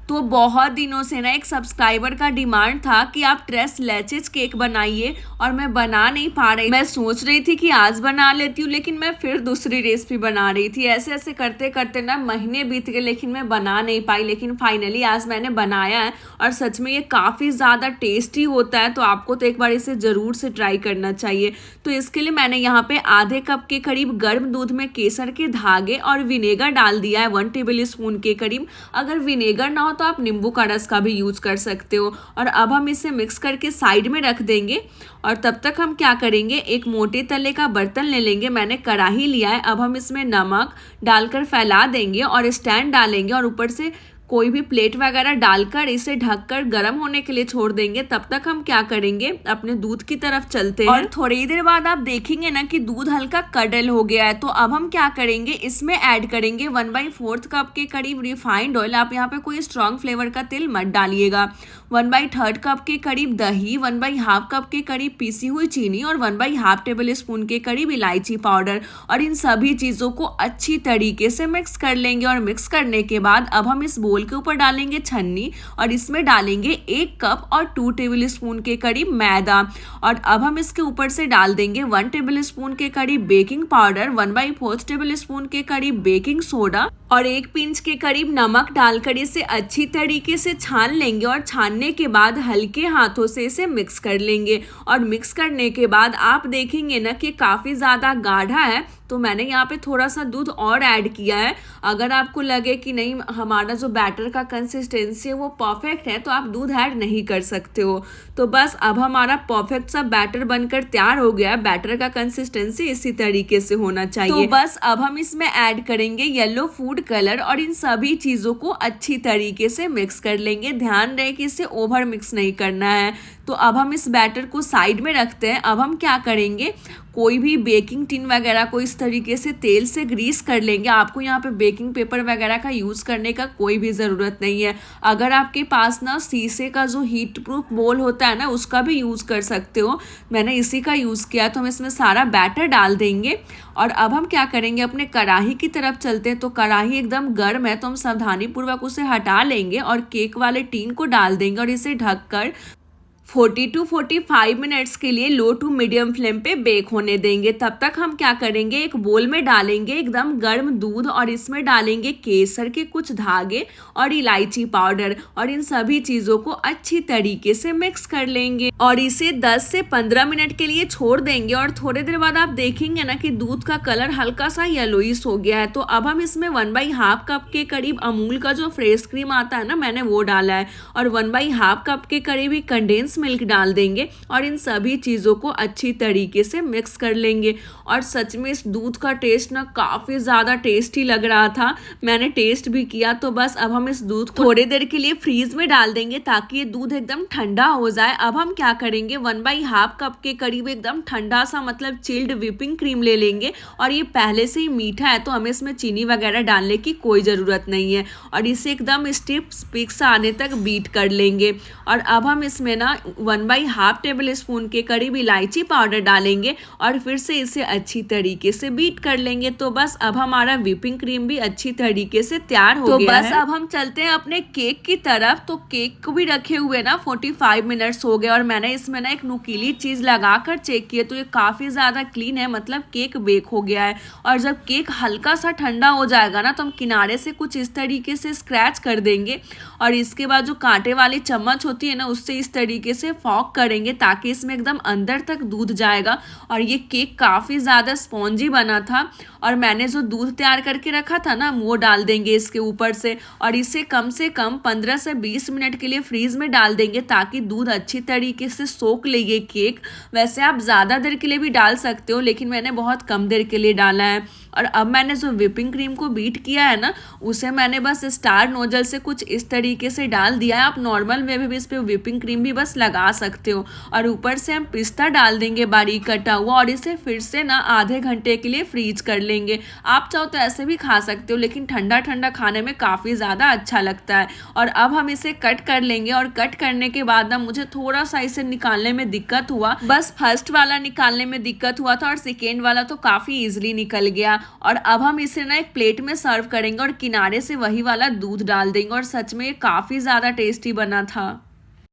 तो बहुत दिनों से ना एक सब्सक्राइबर का डिमांड था कि आप ट्रेस लेचेज केक बनाइए, और मैं बना नहीं पा रही। मैं सोच रही थी कि आज बना लेती हूँ, लेकिन मैं फिर दूसरी रेसिपी बना रही थी। ऐसे ऐसे करते करते ना महीने बीत गए, लेकिन मैं बना नहीं पाई। लेकिन फाइनली आज मैंने बनाया है, और सच में ये काफ़ी ज़्यादा टेस्टी होता है। तो आपको तो एक बार इसे ज़रूर से ट्राई करना चाहिए। तो इसके लिए मैंने यहाँ पे आधे कप के करीब गर्म दूध में केसर के धागे और विनेगर डाल दिया है 1 टेबल स्पून के करीब। अगर विनेगर ना हो तो आप नींबू का रस का भी यूज कर सकते हो। और अब हम इसे मिक्स करके साइड में रख देंगे। और तब तक हम क्या करेंगे, एक मोटे तले का बर्तन ले लेंगे। मैंने कढ़ाई लिया है। अब हम इसमें नमक डालकर फैला देंगे और स्टैंड डालेंगे, और ऊपर से कोई भी प्लेट वगैरह डालकर इसे ढककर गर्म होने के लिए छोड़ देंगे। तब तक हम क्या करेंगे, अपने दूध की तरफ चलते हैं। और थोड़ी देर बाद आप देखेंगे ना कि दूध हल्का कडल हो गया है। तो अब हम क्या करेंगे, इसमें ऐड करेंगे 1/4 कप के करीब रिफाइंड ऑयल। आप यहाँ पे कोई स्ट्रॉन्ग फ्लेवर का तेल मत डालिएगा। 1/3 कप के करीब दही, 1/2 कप के करीब पीसी हुई चीनी, और 1/2 टेबल स्पून के करीब इलायची पाउडर। और इन सभी चीज़ों को अच्छी तरीके से मिक्स कर लेंगे। और मिक्स करने के बाद अब हम इस बोल के ऊपर डालेंगे छन्नी, और इसमें डालेंगे 1 कप और 2 टेबल स्पून के करीब मैदा। और अब हम इसके ऊपर से डाल देंगे 1 टेबल स्पून के करीब बेकिंग पाउडर, 1/4 टेबल स्पून के करीब बेकिंग सोडा, और 1 पिंच के करीब नमक डालकर इसे अच्छी तरीके से छान लेंगे। और छानने के बाद हल्के हाथों से इसे मिक्स कर लेंगे। और मिक्स करने के बाद आप देखेंगे ना कि काफ़ी ज़्यादा गाढ़ा है। तो मैंने यहाँ पे थोड़ा सा दूध और ऐड किया है। अगर आपको लगे कि नहीं, हमारा जो बैटर का कंसिस्टेंसी है वो परफेक्ट है, तो आप दूध ऐड नहीं कर सकते हो। तो बस अब हमारा परफेक्ट सा बैटर बनकर तैयार हो गया है। बैटर का कंसिस्टेंसी इसी तरीके से होना चाहिए। तो बस अब हम इसमें ऐड करेंगे येलो फूड कलर, और इन सभी चीज़ों को अच्छी तरीके से मिक्स कर लेंगे। ध्यान रहे कि इसे ओवर मिक्स नहीं करना है। तो अब हम इस बैटर को साइड में रखते हैं। अब हम क्या करेंगे, कोई भी बेकिंग टिन वगैरह को इस तरीके से तेल से ग्रीस कर लेंगे। आपको यहाँ पे बेकिंग पेपर वगैरह का यूज़ करने का कोई भी ज़रूरत नहीं है। अगर आपके पास ना शीशे का जो हीट प्रूफ बोल होता है ना, उसका भी यूज़ कर सकते हो। मैंने इसी का यूज़ किया। तो हम इसमें सारा बैटर डाल देंगे। और अब हम क्या करेंगे, अपने कढ़ाई की तरफ चलते हैं। तो कढ़ाई एकदम गर्म है, तो हम सावधानीपूर्वक उसे हटा लेंगे और केक वाले टीन को डाल देंगे, और इसे ढककर 40 to 45 मिनट्स के लिए लो टू मीडियम फ्लेम पे बेक होने देंगे। तब तक हम क्या करेंगे, एक बोल में डालेंगे एकदम गर्म दूध, और इसमें डालेंगे केसर के कुछ धागे और इलायची पाउडर, और इन सभी चीज़ों को अच्छी तरीके से मिक्स कर लेंगे। और इसे 10 से 15 मिनट के लिए छोड़ देंगे। और थोड़ी देर बाद आप देखेंगे ना कि दूध का कलर हल्का सा येलोइश हो गया है। तो अब हम इसमें 1/2 कप के करीब अमूल का जो फ्रेश क्रीम आता है ना, मैंने वो डाला है। और 1/2 कप के करीब ही कंडेंस मिल्क डाल देंगे, और इन सभी चीज़ों को अच्छी तरीके से मिक्स कर लेंगे। और सच में इस दूध का टेस्ट ना काफ़ी ज़्यादा टेस्टी लग रहा था। मैंने टेस्ट भी किया। तो बस अब हम इस दूध को थोड़ी देर के लिए फ्रीज में डाल देंगे, ताकि ये दूध एकदम ठंडा हो जाए। अब हम क्या करेंगे, 1/2 कप के करीब एकदम ठंडा सा, मतलब चिल्ड व्हिपिंग क्रीम ले लेंगे। और ये पहले से ही मीठा है, तो हमें इसमें चीनी वगैरह डालने की कोई ज़रूरत नहीं है। और इसे एकदम स्टिफ पिक्स आने तक बीट कर लेंगे। और अब हम इसमें ना 1/2 टेबल स्पून के करीब इलायची पाउडर डालेंगे, और फिर से इसे अच्छी तरीके से बीट कर लेंगे। तो बस अब हमारा व्हिपिंग क्रीम भी अच्छी तरीके से तैयार हो गया है। तो बस अब हम चलते हैं अपने केक की तरफ। तो केक को भी रखे हुए ना 45 मिनट्स हो गए, और मैंने इसमें ना एक नुकीली चीज़ लगाकर चेक किया। तो ये काफ़ी ज़्यादा क्लीन है, मतलब केक बेक हो गया है। और जब केक हल्का सा ठंडा हो जाएगा ना, तो हम किनारे से कुछ इस तरीके से स्क्रैच कर देंगे। और इसके बाद जो कांटे वाली चम्मच होती है ना, उससे इस तरीके से फॉक करेंगे, ताकि इसमें एकदम अंदर तक दूध जाएगा। और ये केक काफ़ी ज़्यादा स्पॉन्जी बना था। और मैंने जो दूध तैयार करके रखा था ना, वो डाल देंगे इसके ऊपर से। और इसे कम से कम 15 से 20 मिनट के लिए फ्रीज में डाल देंगे, ताकि दूध अच्छी तरीके से सोख ले ये केक। वैसे आप ज़्यादा देर के लिए भी डाल सकते हो, लेकिन मैंने बहुत कम देर के लिए डाला है। और अब मैंने जो व्हिपिंग क्रीम को बीट किया है ना, उसे मैंने बस स्टार नोजल से कुछ इस तरीके से डाल दिया है। आप नॉर्मल वे भी इस पे व्हिपिंग क्रीम भी बस लगा सकते हो। और ऊपर से हम पिस्ता डाल देंगे बारीक कटा हुआ, और इसे फिर से ना आधे घंटे के लिए फ्रीज कर लेंगे। आप चाहो तो ऐसे भी खा सकते हो, लेकिन ठंडा ठंडा खाने में काफ़ी ज़्यादा अच्छा लगता है। और अब हम इसे कट कर लेंगे। और कट करने के बाद ना मुझे थोड़ा सा इसे निकालने में दिक्कत हुआ। बस फर्स्ट वाला निकालने में दिक्कत हुआ था, और सेकेंड वाला तो काफ़ी ईजिली निकल गया। गया। और अब हम इसे ना एक प्लेट में सर्व करेंगे और किनारे से वही वाला दूध डाल देंगे और सच में ये काफी ज्यादा टेस्टी बना था।